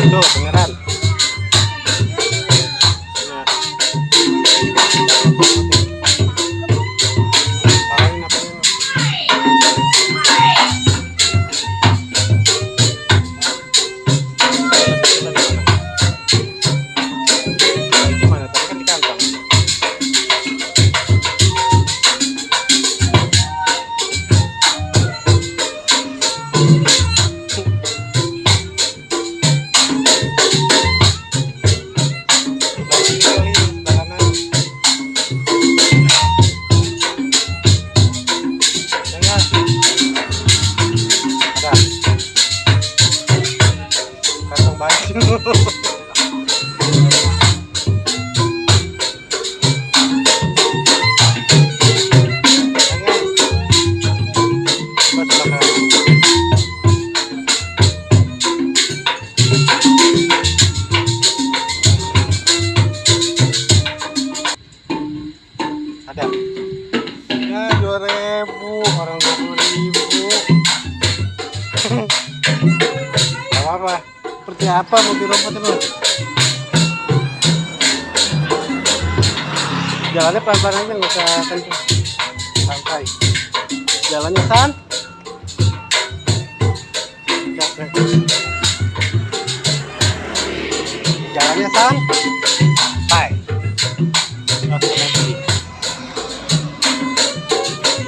Tuh beneran. Nah. Parahin apa ini? Gimana? Tadi kan di kantong. Ada ya 2.000 orang 20.000. Gak apa-apa. Seperti apa mobil robot itu? Jalannya pelan-pelan aja, nggak usah kenceng, santai. Jalannya san. Jalannya santai.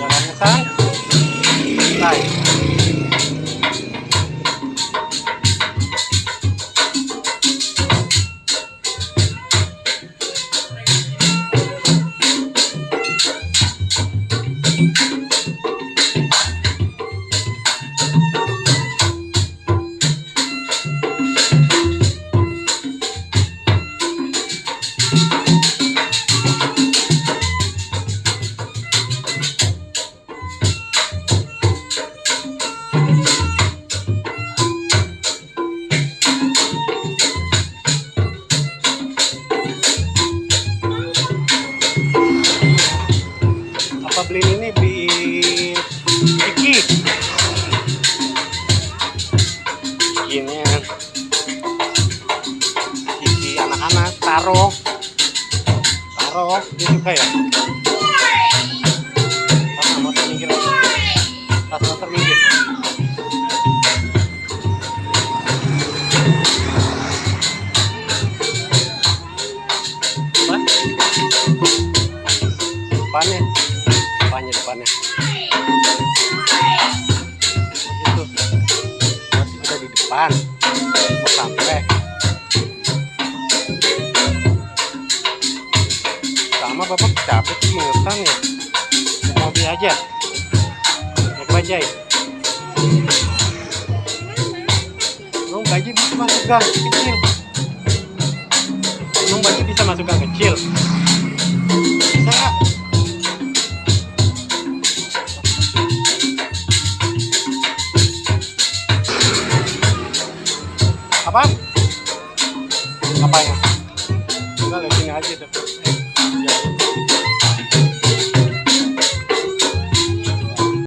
Jalannya santai. Apa beli ini? Beli Iki. Ini Iki anak-anak taruh dia suka ya. Tas motor minggir. Tas motor minggir. Depannya itu masih udah di depan, mau sampai sama bapak capek sih ngetan ya, mobil aja naik bajai. Emang bajai bisa masuk gang kecil? Emang bajai bisa masuk gang kecil? Bisa nggak? Apa? Apanya? Enggak, lihat sini aja tuh.